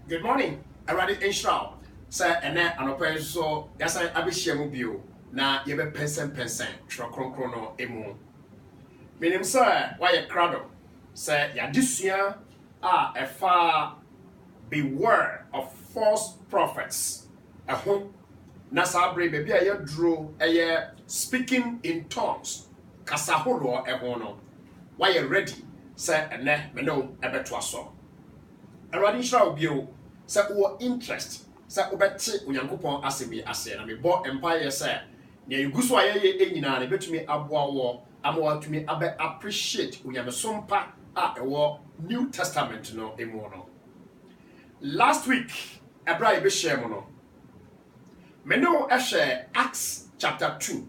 Good morning. Already in show. Sir, and then an open so yes, I be share mobile. Na yebe pensen chrono emu. Meaning, sir, why a crowd? Sir, ya this year a far beware of false prophets. A home. Nasabre baby a drew a speaking in tongues. Kasahoro a hono. Why you ready? Sir, and then me know a better so. Already shall be you. Sɛ wo interest sɛ wobɛte onyankopɔn asɛm asɛ na mebɔ empire sɛ nea yɛgu so a yɛyɛ nyinaa na bɛtumi aboa wɔ ama watumi abɛ appreciate onyamesompa a ɛwɔ New Testament no emu no. Last week ɛbra yɛbɛhyɛ mu no me ne wo ɛhyɛ Acts chapter 2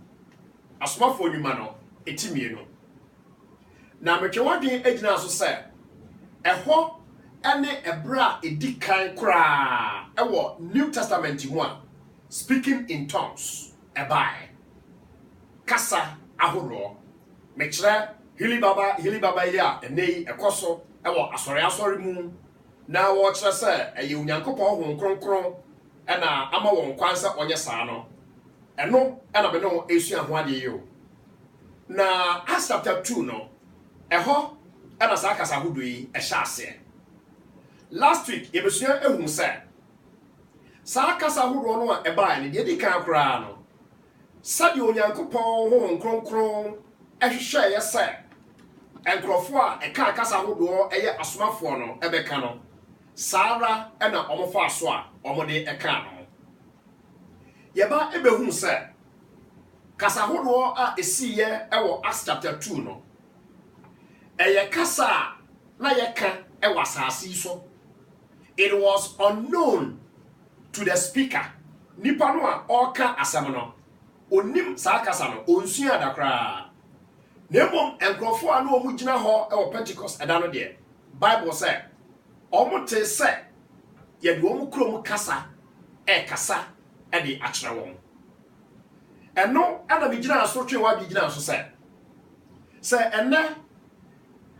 asomafoɔ nnwuma no ɛtimienu na metwe wadwen agyina so sɛ ɛhɔ ene ebra edikan kra ewo New Testament mu a speaking in tongues ebai kasa ahoro mekire hili baba ya enei ekoso ewo asori mu na wo kire se eye onyankopon hon kronkron ena ama won kwansa onye saa no eno ena be no esua ho ade yo na Acts chapter 2 no eho ena saa kasa ahodo yi ehya ase. Last week, yebesua ehun sɛ saa kasa horo no a ɛbaa ne de kan kora no sɛde onyankopɔn ho nkronkron ɛhwehwɛ yɛ sɛ enkrofo a ɛka kasa horo ɛyɛ asomafoɔ no ɛbɛka no saara ɛna ɔmofa so a ɔmode ɛka no yɛba ɛbɛhun sɛ kasa horo a ɛsiyɛ ɛwɔ Acts chapter 2 no ɛyɛ kasa na yɛka ɛwɔ asase so. It was unknown to the speaker. Nipa no a ɔka asɛm no onim saa kasa no onsua adakra. Nebom enkrofo a no omu gina hɔ ɛwɔ Pentecost ɛda no de Bible sɛ ɔmo te sɛ yɛde ɔmo krom kasa kasa ɛde akyerɛ wɔn. Ɛno ɛna bi gina so twe wa bi gina so sɛ ɛnɛ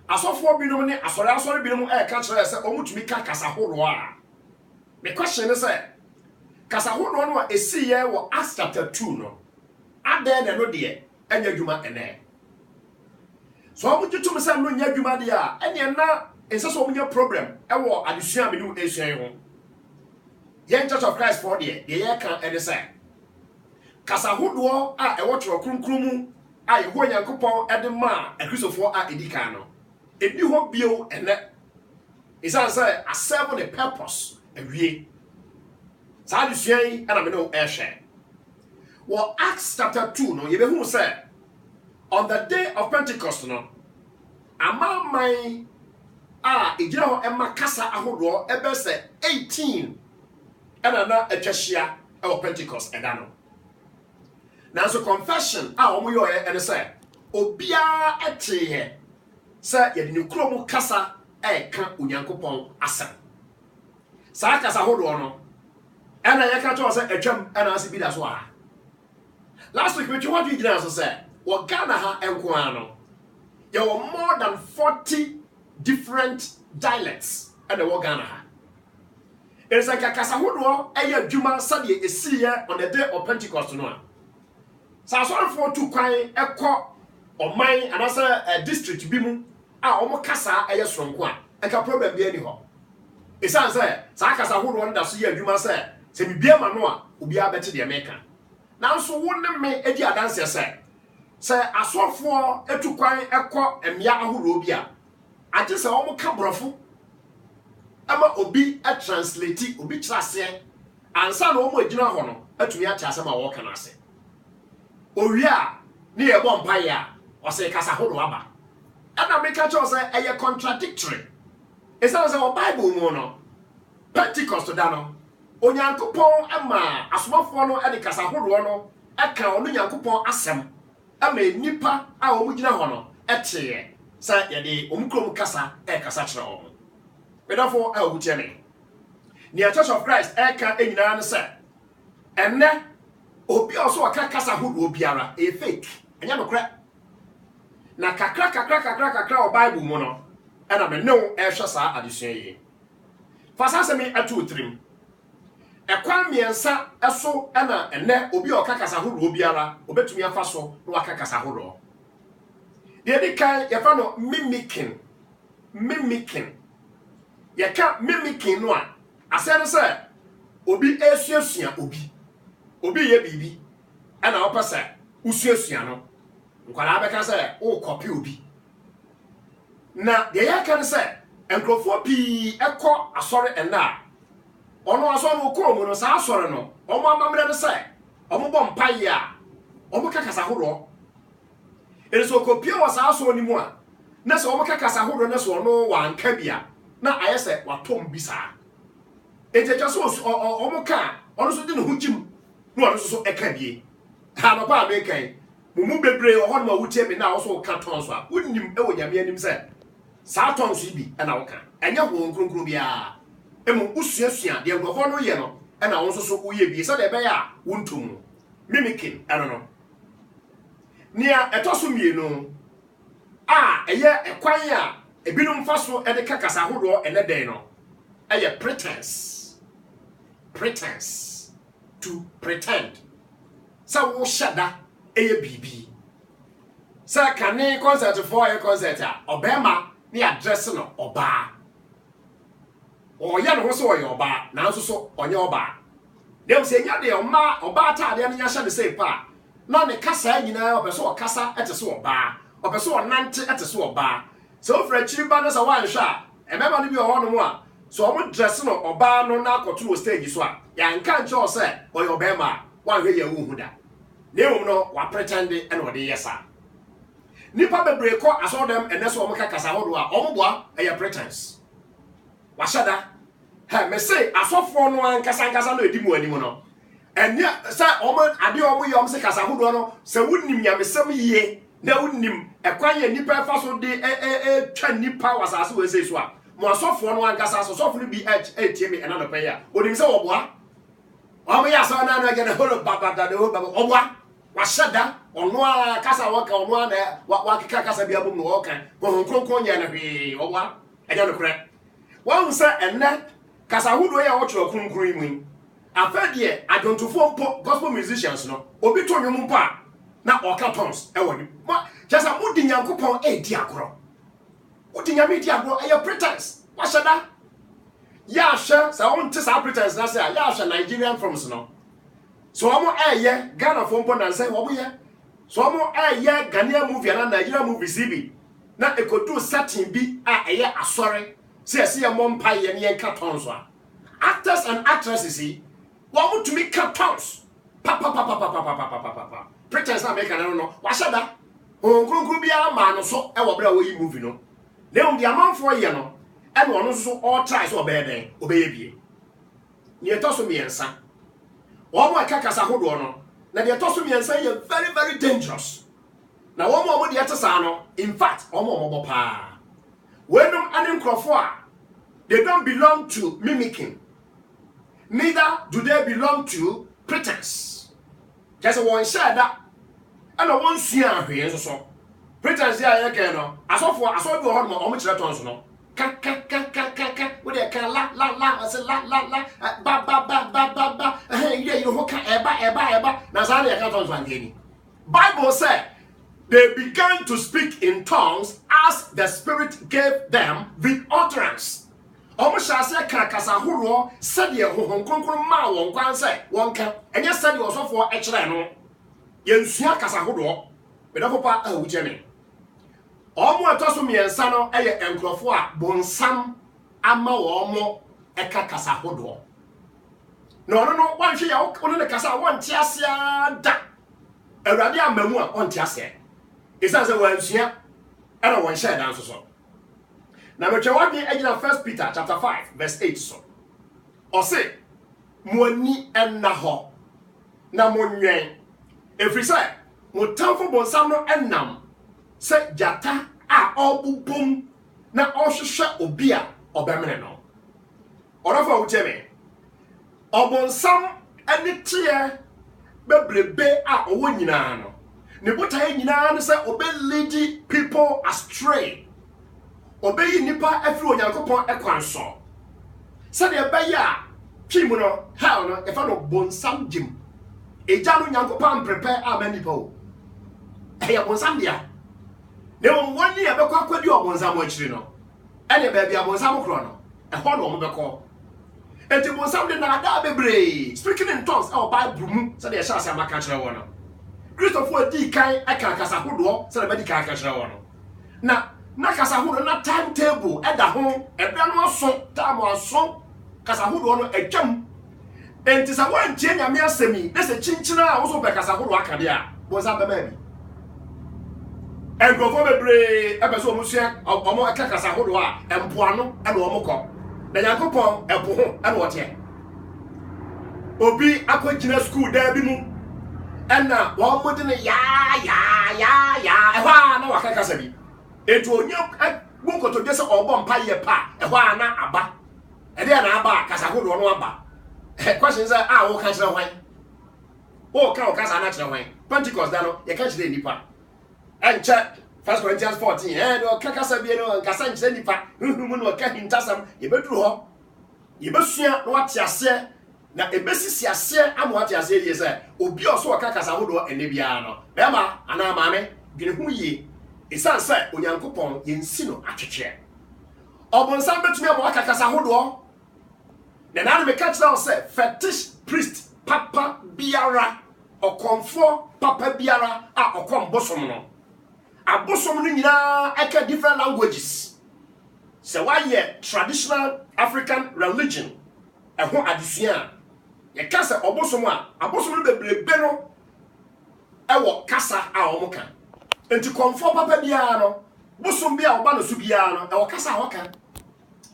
asofo binom ne asori binom ka kyerɛ sɛ ɔmutumi ka kasa horo a me question is sɛ kasa horo no a esiyɛ wɔ Acts chapter 2 no adɛn na no de anya dwuma ene so ɔmututum sɛ no nya dwuma de a ɛne na ɛnsɛ sɛ ɔmunya problem ɛwɔ adesua me no esua ho yɛn Church of Christ for de yɛ ka ɛne sɛ kasa horo a ɛwɔ toro kronkron mu a yɛho Nyankopɔn ɛde ma akristofoɔ a edikan no ebi ho bio ene isan say a serve the purpose awie sa adusuan ana me no ehwe wo Acts chapter 2 no ye be hu say on the day of Pentecost no amamai a egira ho ema kasa ahodo ebe say 18 ana na atwahia e wo Pentecost eda no nanso confession a omo yo ene say obia ate sɛ yɛde ne kuro kasa ɛka onyankopɔn asɛm saa kasa hodo no ɛna yɛka kyerɛ sɛ atwam ɛna ase bi da so a last week we what we gina so sɛ wɔ Ghana ha enko ano yɛwɔ more than 40 different dialects ɛna wɔ Ghana ha ɛsɛ like kasa hodo ɛyɛ adwuma sɛdeɛ esiyɛ on the day of Pentecost no a saa sɔrɔfoɔ tu kwan ɛkɔ ɔman anasa district bi mu a ɔmo kasa ɛyɛ soronko a ɛka problem bi ani hɔ esan sɛ saa kasa horo no da so yɛ adwuma sɛ bibia ma no a obi abɛte de meka nanso wo ne me edi adanse sɛ asɔfoɔ etu kwan ɛkɔ emia ahoro bi a agye sɛ ɔmo ka brɔfo ama obi translate obi kyerɛse ansa na ɔmo agyina hɔ no atumi ate asɛm a wɔka na ase owia ne yɛ bɔ mpaeɛ a ɔsɛ kasa horo aba ana me ka kyerɛ sɛ ɛyɛ contradictory ɛsɛ sɛ wɔ Bible mu no Pentecost da no onyankopɔn ama asomafoɔ no ɛde kasa horo no ɛka ɔno nyankopɔn asɛm ama nipa a wɔn gyina hɔ no ɛteɛ sɛ yɛde wɔn kurom kasa ɛkasa kyerɛ wɔn medafo a wɔtie me nea Church of Christ ɛka nyinaa no sɛ ɛnɛ obi a ɔso ɔka kasa horo biara fake ɛnyɛ nokorɛ na kakra o Bible mu no ɛna me no ɛhwɛ saa adesua yi Fasa me atu trim. Ekwan miensa eso na ene obi okakasa horo obiara obetumi afa so na wakakasa horo. De di kan ye fa no mimicking. Ye ka mimicking no a asere se obi esuasua obi ye bibi ana opese usuasua no nkwara abeka se o copy obi na de ya kan se enkrofo pi ekọ asore ena ono aso no ko mu no sa asore no omo amamre de se omo bọ mpaye a omo kakasa horo eso kopia wa sa aso ni mu a na se omo kakasa horo na so no wa nka bia na ayese watom bisa ejeja so omo ka ono so de no hujim no ono so eka bie ha no pa me kan mumu bebre ho no ma wutie me na wo so ka ton so a wonnim e wo nyame anim se sa ton so bi na wo ka enya ho nkronkron bia emu usuasua de agofo no ye no na wo so wo ye bi se de be ya wontum mimicking I don't know nia etoso mienu a eye ekwan a ebinum faso e de kakasa hodo ene den no eye pretense to pretend sa wo shada eye bibi sa kane concert for a concert a obema ni address no oba oya no so oya oba na nso so onye oba dem se nya de oba ta de nya hye de sei pa na ne kasa nyina obeso okasa etese oba obeso onante etese oba so fra chiri ba na sa wan hwa emema no bi ho no mu a so omo dress no oba no na akoto stage so a ya nka nche o se oya obema wan hwe ya wu da na no wa pretend and what yesa nipa bebre ko aso dem eneso omo kakasa hodo a omo boa eya pretense wa shada ha me say asofo no ankasa no edi mu anim no enya sa omo ade omo yom se kasa hodo no se wunnim nyamesem yie na wunnim ekwan ya nipa fa so de twa nipa wasase we say so a mo asofo no ankasa asofo no bi etiem ena no pe ya onim se wo boa omo ya so na no agena holo baba da ho baba oboa washada ono a kasa waka ono na wakika kasa bia bom no waka ko kronkron nya na hwe owa enya no kre wan se enne kasa hudo ya wo chiro kronkron mu afadie adwontofo mpo gospel musicians no obi to nwom mpo a na oka tons e woni jasa mudi nyankopon e di agro udi nyame di agro e pretense washada ya hwe sa won te sa pretense na se ya hwe Nigerian films no so omo eye Ghana fompo na say omo ye so omo eye Ghanaian movie na Nigerian movie CB na ekodu setting bi a eye asore se ye mompa ye ne yenka tons a actors and actresses see wo to me cut tons pa pretense na make na no wa shada onkronkro bia ma no so e wo bra wo yi movie no na di amanfo ye no e no no so all try so obeden obeye bie ni etoso miensa omo akakasa hodo no na de etoso miensa ye very very dangerous na omo de etesa no in fact omo bopa wenum aninkrofo a they don't belong to mimicking, neither do they belong to pretense. Just one share that and one see ahwe so pretense ya ye ke no asofo bi ho no omo kire tons no ka we dey kan la say la ba you ho ka eba na za na ka tons wan gani. Bible said they began to speak in tongues as the Spirit gave them the utterance. Omo shase krakasa horo sede hohon kronkron ma won kwan se won ka enye sede osofo e kire no yensua kasa horo me da popa a wuje me omo atoso miensa no eye enkrofo a bonsam ama wo omo e kasa horo no wan hwe ya wo ne kasa won ti asia da awurade amamu a on ti asia isa se wansua era won share dan so na me twa wadin agina 1 Peter chapter 5 verse 8 so o se mo ani enna ho na mo nwen efri se mo tamfo bonsam no ennam se jata a obubum na ohwehwe obi a obemene no orafa uteme obonsam ani tie bebrebe a owo nyina no ne botae nyina no se obelidi people astray obeyi nipa afiri onyankopon ekwanso Said the Baya, Kimono, hell, if I know Bonsam Jim. A Janu Yankopan prepare our many people. Hey, Bonsambia. They were 1 year because what you are Bonsam Wachino. Any baby a Bonsam Chrono, a horn of the call. And it was something that I be speaking in tongues, our Bible, so they shall say my country one. Christopher D. Kai, I can't cast a hood, so the medical country one. Now, Nakasahudo, not timetable at the home, a brand new song, time or song, Casahudo, a jump. And tis a one chain, a mere semi, that's a chinchina also by Casahudo Acadia, was up a baby. And go for a brave episode, Monsieur, or more Casahudo, and Puano, and Omoko. The Yankopon, and Pohon, and what yet? Obi, Aquatina school, there be moved. And now, one more than a no, I can't say. It will not go to this or bomb pie pa, a wana abba. And then abba, Casahood or abba. Questions are our country way. Oh, cow casa natural way. Pentecost, Dano, you catch the nipa. And check 1 Corinthians 14, and or Cacasabiano and Cassan Senipa, whom will get in Tassam, you better ho. You must see what you say. Now, a basis ya say, I'm what you say, is a Obi also a Cacasahood and Nebiano. Bema, and our mammy, get who ye. Isan say Onyankopon yensino atwetwe. Obonsam betumi amwaka Casahodo. Na na me catch down say fetish priest papa biara okonfo papa biara a okon bosom no. Abosom no nyina eka different languages. Say why traditional African religion ehho adesua. Ye kasa obosom a abosom no bebrebe no ewo kasa a omoka. Enti konfo papa bia no bosom bia oba no su bia no e wokasa hoka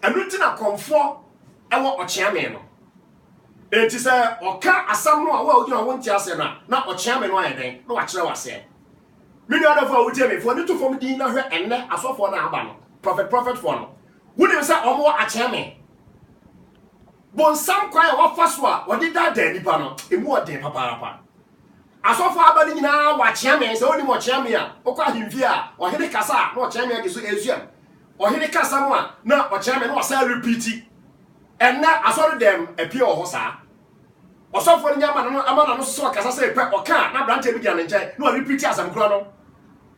anu ti na konfo e wo ochiame no enti se oka asam no a wa ogina wonti ase na ochiame no ayeden na wa kire wase mini other for wutie me for ni to fom din na hwe enne asofo na aba no prophet for no woni se omo achiame bonsam kwan wa faso a wodi da nipa no emu odin papa asofo abani nyina wa chiame se oni mo chiame a okwa himfi a ohene kasa na o chiame agiso ezuam ohene kasa no a na o chiame na o sa repeat enna asori dem apie o saa osofo nyama no amana no so kasa se pe oka na brante bi dia ne nchen na o repeat asam kro no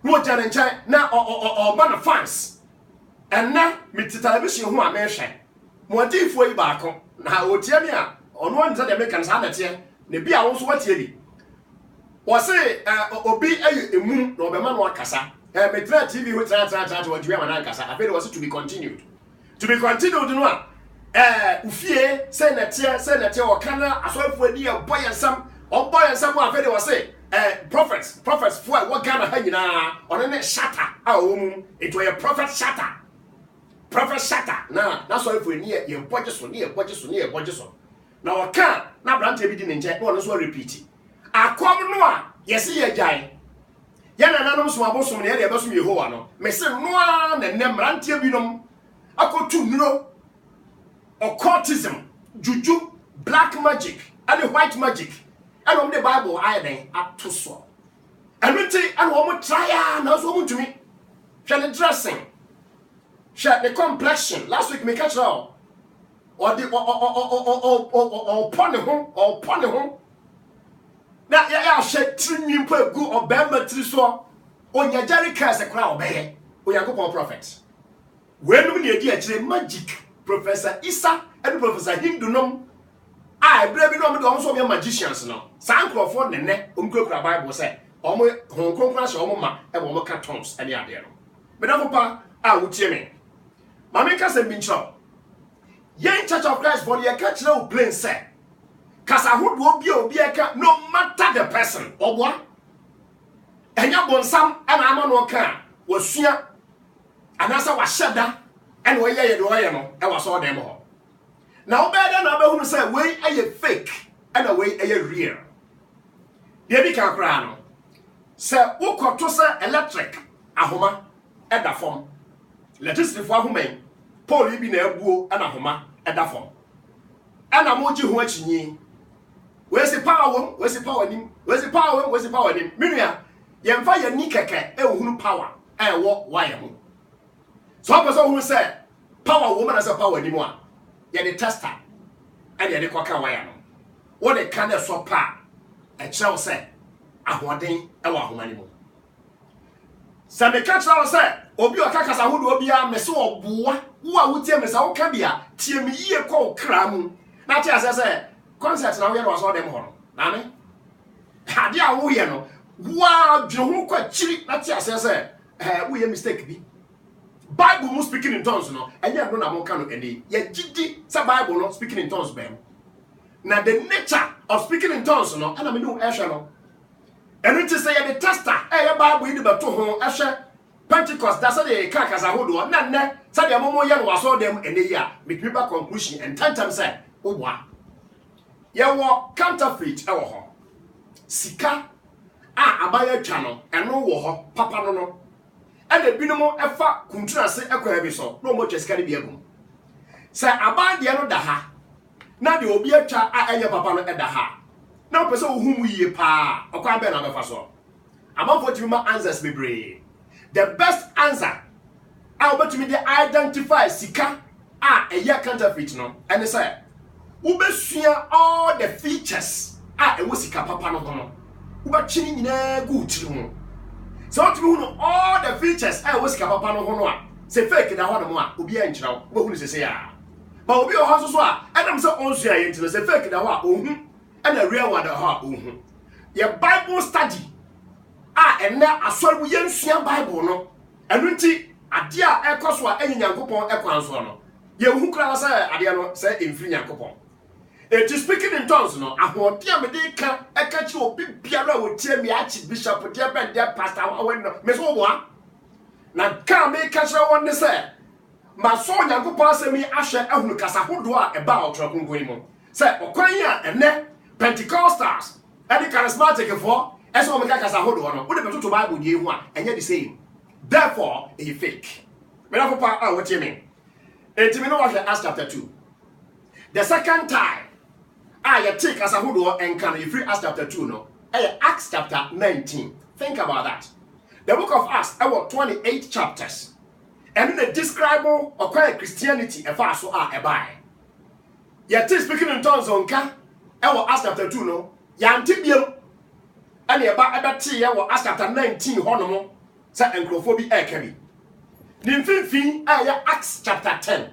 na o dia ne nchen na o ba na fans enna miti television ho a me hwe mo adifo yi ba ko na o tiame a ono nza de me kan sa na tie ne bia wo so watie bi wase obi ayi emu na obema no akasa metra tv ho tra what we am na akasa afere was to be continued no a ufie say na tie o kana asofo ani e boyansam afere wase prophets for what Ghana ha nyina one ne shatter a wo mu it was a prophet shatter na so afo ani e boje so na o kan na brante bi di ne nche na one so repeat akom no a yesi ye gyan ya na nanom so abosom ne ye besom Yehowa no mese no a na nemrantie binom akotu nuro occultism juju black magic and white magic and on the Bible ayeden atoso enunti and wo try na so mo ntumi hwe ne dressing hwe the complexion last week me catch now or the pon ho na ya hwe trinwi mpa gu obema tri so onya Jerica se kra obeye Onyankopon prophet wenum ne edi akire magic Professor Isa and Professor Hindunom I brave no me do so me magicians no sankrofo nene onkura Bible say omo honkronkra hye omo ma e bo ka tongues ane ade no me da papa a wutie me ma me ka se bincho yen Church of Christ for ye ka kire o plain say kasa hodo obi eka no matter the person obwa enya bonsam ana ama no ka wasua anasa washada and we ye do ye no e waso dem ho na obeda na be hunu say we aye fake and we aye real ye bi ka kra no say ukoto say electric ahoma e da form electricity fo ahoma pole bi na ebuo na ahoma e da form ana moji ho achinyi we say power we say power nim minua ye mfa ye ni keke e hunu power e wo wire ho so person who say power woman as a power anymore. ye the tester and ye the kwaka wire no what the kind of so pa e kyerɛ say ahoden e wa ahoma ni mu sɛ me ka kyerɛ say obi o kaka sa hodo obi a me se oboa wo a wotie me sa wo ka bia tie me yie kɔ kra mu na tie asɛ sɛ concept na wo ye no so dem ho no na me ade a wo ye no wa dwe ho kwa chiri na tie asɛ sɛ wo ye mistake bi Bible mu speaking in tongues no enya no na mo ka no eni ye gidi say Bible no speaking in tongues bem na the nature of speaking in tongues no ana me no ehwe no enu ti say ye the tester ye Bible yi beto ho ehwe Pentecost da say the kakasa hodo na nne say the momo ye no waso dem eni ya metumi ba conclusion and tantam say owa ye wo counterfeit e wo ho sika a abaya twa no eno wo ho papa no and the binom efa kuntura se ekwa bi so no mo twesika ne bi agum se aban de no da ha na de obi atwa a eye papa no da ha na pese ohum yie pa okwa be na befa so aban for timi ma answers bebre the best answer a obetumi de identify sika a eye counterfeit no and say ubesua all the features a ewo sika papa no no ubachini nyina good ho so what you know all the features I was papa no ho no a say fake na ho no a obi a nkyira wo hu se ya ba obi o ho so a adam say onsu a yentino say fake na ho a ohu and real one ho a ohu your Bible study enna asori bu yensua Bible no enu nti ade a ekoso a enyi Nyankopon ekwanso no ye hu kra say ade no say emfiri Nyankopon it is speaking in tongues no ahode a me dey ka eka chi obi biara wo tie me archbishop dey ben dey pastor awen no me so boa na ka me ka kire won ne say ma so Nyankopon asemi ahwe ehunu kasa hodo a eba otrokonkoni mu say okwan a ene Pentecostals and the charismatic for as o me ka kasa hodo no wo de beto to Bible dey hu a enye the same therefore e fake me na papa a wo tie me etimi no wa Acts chapter 2 the second time you take as a hodo and can you free Acts chapter 2 no Acts chapter 19 think about that the book of Acts about 28 chapters and the describable of Christianity a far so a buy you take speaking in tongues on ka Acts chapter 2 no ya ntibiam and you ba ebeti Acts chapter 19 hono say encrophobia carry nimfinfin Acts chapter 10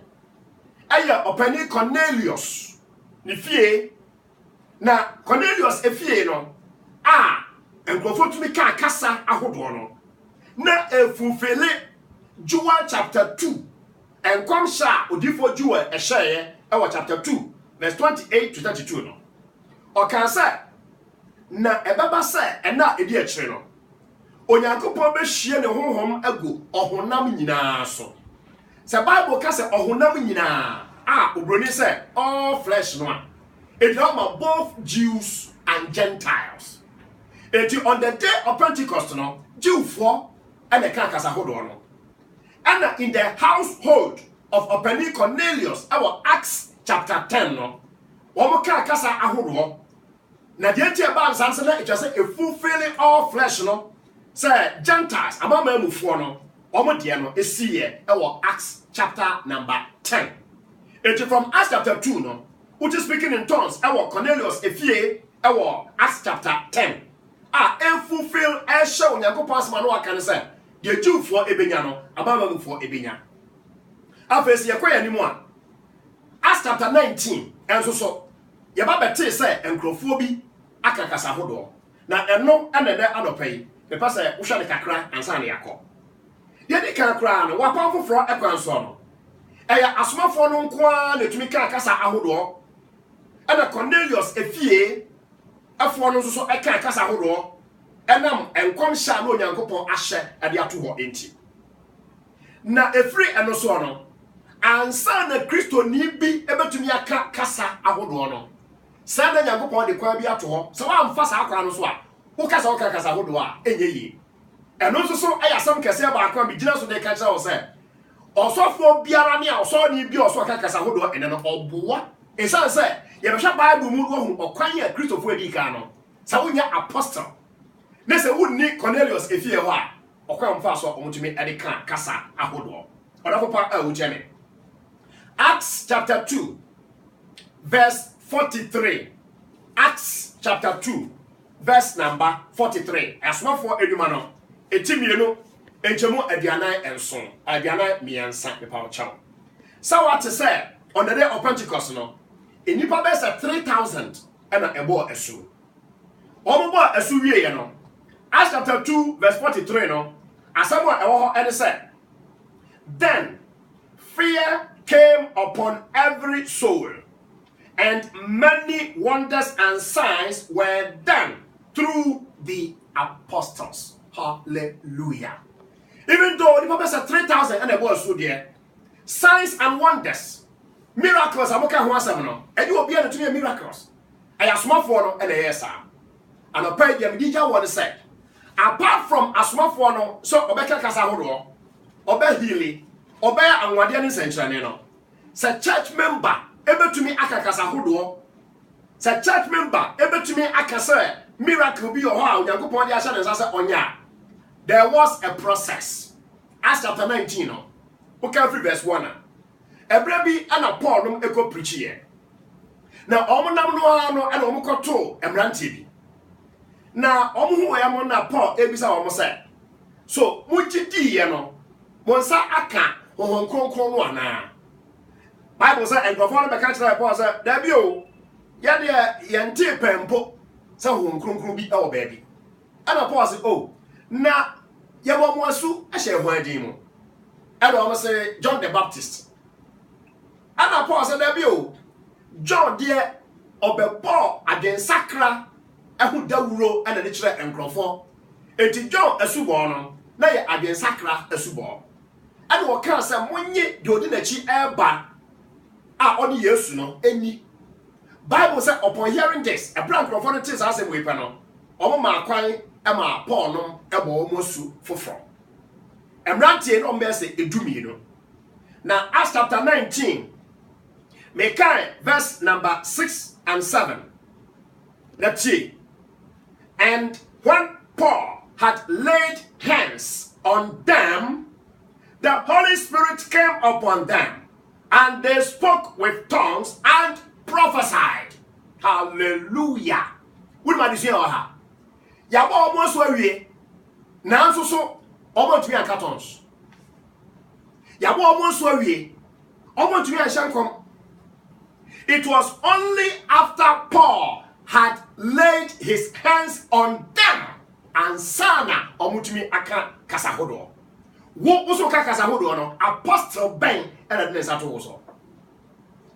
openi Cornelius ni fie na Cornelius efie no encrofo tumi ka kasa ahodo no na efufele Joel chapter 2 enkom sha odifo Joel ehye chapter 2 verse 28 to 32 no o kan say na ebeba say ena edi a kire no Onyankopon be hie ne honhom agu ohonam nyina so se Bible ka say ohonam nyina obroni say all flesh no it not both Jews and Gentiles. It on the day of Pentecost no Jew for and the kasa hodo no and in the household of Openi Cornelius our Acts chapter 10 no womo kasa ahodo na the enti ba nsanse na it just say a fulfilling all flesh no say Gentiles amama mufo no womo de no esiye our Acts chapter number 10. It from Acts chapter 2 no which is speaking in tongues our Cornelius efie our Acts chapter 10 fulfill a show Nyankopon asma no aka ne say the Jew for ebenya no ababa mu for ebenya afesi yekoya ni mu a Acts chapter 19 enso so ye ba bete say enkrofo bi akakasa hodo na eno enede anopai me pa say wo hwa de kakra ansa na yakọ ye de kakra no wa pa foforo ekwanso no eya asomafo no nkoa na tumi kakasa ahodo ana Cornelius efie afo no so eka kasa hodo enam enkom sha no Nyankopon ahye ade ato ho enti na efri eno so no ansa na Kristo ni bi ebetumi aka kasa ahodo no sa na Nyankopon de kwa bi ato ho so wa mfa sa akwa no so a wo kasa hodo a enye yi eno so ayasam kese ba akwa bi gina so de ka kira wo se osofo biara ne a oso ni bi oso kasa hodo ene no oboa esan se ye be hwa Bible mu wo hu okwan ya Kristofo edi ka no sa wonya apostle ne se wunni Cornelius efie ho a okwan mfa so omutumi edi ka kasa ahodo odafo pa a wo jeme Acts chapter 2 verse 43. Acts chapter 2, verse number 43. Asma for edumano. Etimieno. Enchemo edianai enson. Edianai miensa me power chow. So what to say on the day of Pentecost no? Enipa besa 3,000 and a ebo esu. Omobo esu wie no. Acts chapter 2, verse 43 no. Asamoah ewo and said, then fear came upon every soul, and many wonders and signs were done through the apostles. Hallelujah. Even though the Bible said 3,000 and above so there, signs and wonders, miracles, I'm okay once and you will be able to do miracles. I am small for no and a yes, sir. And a pay them did what said. Apart from a small for no, so Obeka Casahodo, Obe Healy, Obe and Wadian Central, say church member, able to me Akasahodo, say church member, able to me Akasa, miracle be your how, Yankupon Yashan and Sasa Onya. There was a process. Acts chapter 19, okay, verse 1. Ebrebi and a Paul echo preach here. Now, Omonam and Omokoto, Emrantibi. Now, Omu Amona Paul, Ebisa almost said. So, Muchiti, Monsa Aka, Hong Kong, Bible said, and perform the country Paul said, Debut, Yadia, Yanti Pempo, so Hong Kong be our baby. And a Paul said, oh. Na yawo mwasu a share one demo. And almost say John the Baptist. And a Paul said, John dear obe Paul against Sacra, a who dawuro and a literal and crofo. Eti John a suborno, na ye against Sacra a subor. And what can say monye dodinachi airba are only years no any. Bible said upon hearing this, a blank crofon tis as a weapon. Oma kwai Emma Paul no ebo mosu foforo. Emrantie no mbese edumi no. Now Acts chapter 19, Mekai verse number 6 and 7. Let's see. And when Paul had laid hands on them, the Holy Spirit came upon them, and they spoke with tongues and prophesied. Hallelujah. What am I saying? Yabo almost we nanso so omo tumi akatons. Yabo almost we omo tumi ashankom. It was only after Paul had laid his hands on them and sana omo tumi aka kasahodo. Wo also ka kasahodo no apostle Ben and the sato so.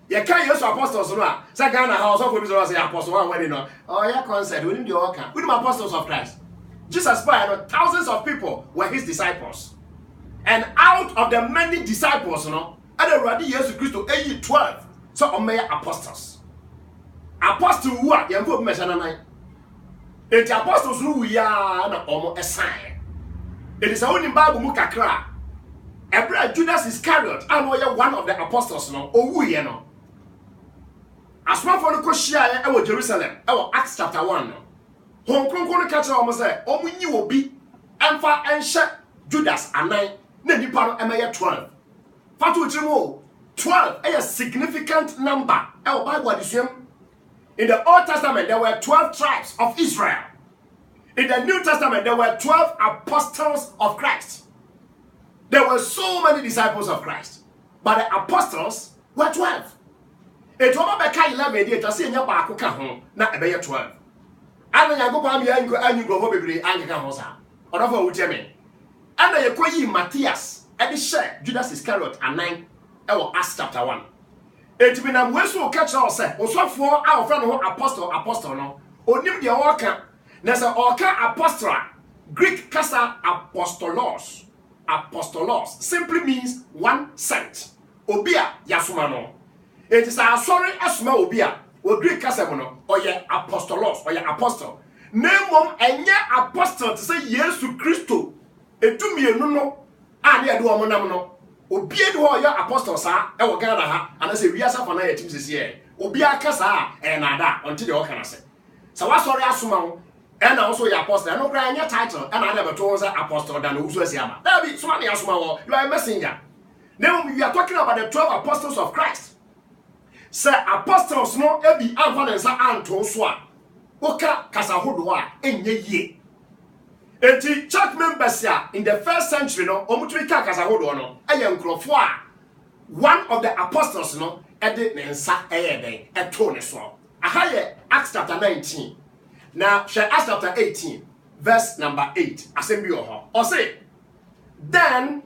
You can't use apostles no a say Ghana house of we say apostle one wedding no. Oh yeah, concert we need the all can. We the apostles of Christ. Jesus Christ, thousands of people were his disciples. And out of the many disciples, and already Jesus Christ 12. So on my apostles. Apostles who are young measure nine. It's apostles who we are almost a sign. It is only Bible Mukakra. Every Judas Iscariot, I know one of the apostles, no, or who you know. As one for the Koshia, I was Jerusalem, our Acts chapter 1. Hong Kong gonna catch almost say, oh, we knew will be, and for and shut Judas and 9, then you part of MA 12. Fatu Jimo 12, a significant number. Our Bible is him. In the Old Testament, there were 12 tribes of Israel. In the New Testament, there were 12 apostles of Christ. There were so many disciples of Christ, but the apostles were 12. It was about 11 years to see your back, not about 12. I don't go by me and go home every Anglican house. Or of what you mean. And I acquire Matthias, and the share Judas Iscariot and 9, our Acts chapter 1. It been a West will catch all say, or so for our friend who apostle no, or name the orca, Nessa orca apostle, Greek casa apostolos. Apostolos simply means one sent. Obia Yasumano. It is a sorry asma obia, or Greek casamono, or ye apostolos, or ye apostle. Name mom and ye apostle to say yes to Christo. It to me no, and ye do amonamno. Obia do your apostles are, our Ghana, and I say we are for night this year. Obia casa and ada until the orcan say. So what sorry asuma. And also your apostle, and no crying your title, and I never told an apostle than who's Yama. That be so many asuma, you are a messenger. Now we are talking about the 12 apostles of Christ. Say apostles no ebi amfa nsa anto so a woka kasa hodo a enye ye. Enti church members ya in the first century no omutumi ka kasa hodo no eye nkrofo a one of the apostles no ede ne nsa eye den eto ne so. Aha ye Acts chapter 19. Now share Acts chapter 18 verse number 8. Assembly or say then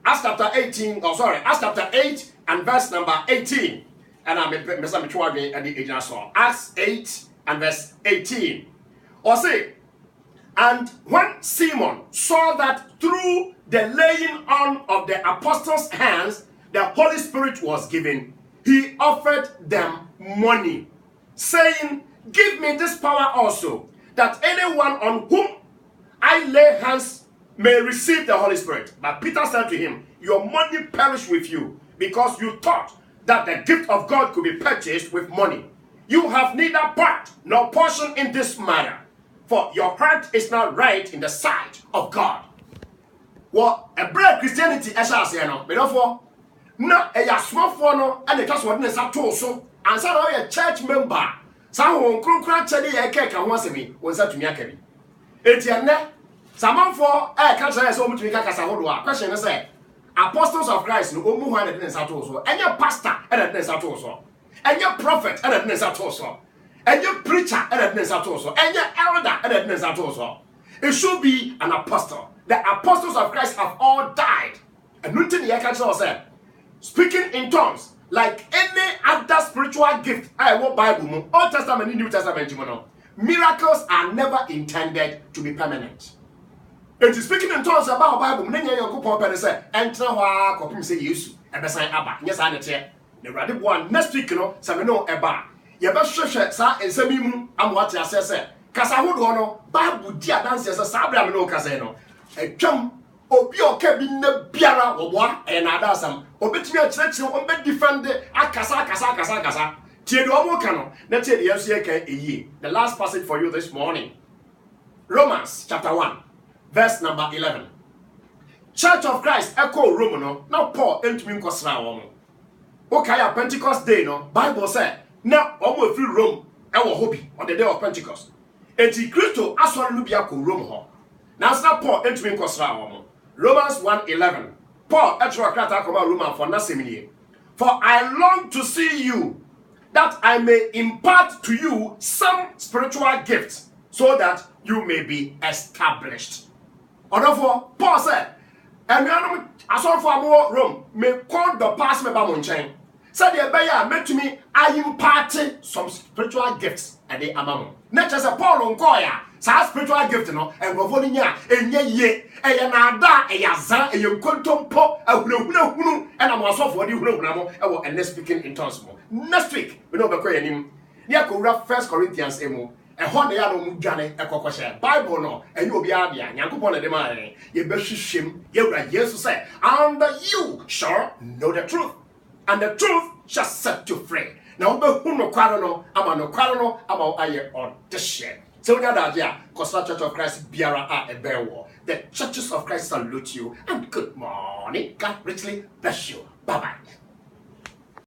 Acts chapter 18 Acts chapter 8 and verse number 18. And I'm at the age so Acts 8 and verse 18. Or say, and when Simon saw that through the laying on of the apostles' hands the Holy Spirit was given, he offered them money, saying, give me this power also, that anyone on whom I lay hands may receive the Holy Spirit. But Peter said to him, your money perish with you, because you thought that the gift of God could be purchased with money. You have neither part nor portion in this matter, for your heart is not right in the sight of God. Well, a bread Christianity, as I say, no, but therefore, no, a small for and it just wasn't a so, and so a church member. Some who can't tell you a cake and once a me was that to me. Etienne, someone for a country so much to make a Casahodo. Question is say, apostles of Christ, no more than a Satoso, and your pastor and a Satoso, and your prophet and a Satoso, and your preacher and a Satoso, and your elder and a Satoso. It should be an apostle. The apostles of Christ have all died. And nothing the country said, speaking in tongues. Like any other spiritual gift, I want Bible, Old Testament, New Testament, miracles are never intended to be permanent. It is speaking in tongues about Bible. Many young people say, "Enter wa copy say yes." Ebe say aba. Yes, I know. The radical one next week, no, say no eba. You better share sa ensemi mu. I'm what you say. Kasa hodo no Bible di adanse say sa abra me no kasa no. Etwam obi oka bi na biara woboa e na adasam obetumi a kyerɛkyerɛ on be defend akasa tie do omo ka no na tie de yeso ye kan eyi. The last passage for you this morning, Romans chapter 1 verse number 11. Church of Christ echo Rome no na Paul entumi nkosra wo mo okaya Pentecost day no Bible say na omo free Rome e wo hobi on the day of Pentecost enti Kristo asori no bia ko Rome ho na sa Paul entumi nkosra wo mo. Romans 1:11. Paul etro krata koma Roman for na semini. For I long to see you, that I may impart to you some spiritual gifts, so that you may be established. Therefore, Paul said, and I saw for more Rome, may call the pass me by Monchain. Said the Abaya meant to me, I imparted some spiritual gifts at the Amamo. Not just a Paul on Koya, sa spiritual gift, no, and Rovolinia, and ye, a nada, a yaza, a young quantum po, a hulu, and I'm also for you, and let's speaking in tongues. Next week, we know the Koyanim. Yakura 1 Corinthians emo. And one day I don't Johnny a cockosha Bible no, and you'll be Abia, Yankupon the man, ye beshim, ye right, yes to say, and you shall know the truth, and the truth shall set you free. Now, no quarano, I'm no quarano, I'm aye on the shed. So, Nadadia, Costa Church of Christ, Biara, a bear war. The churches of Christ salute you, and good morning. God richly bless you. Bye bye.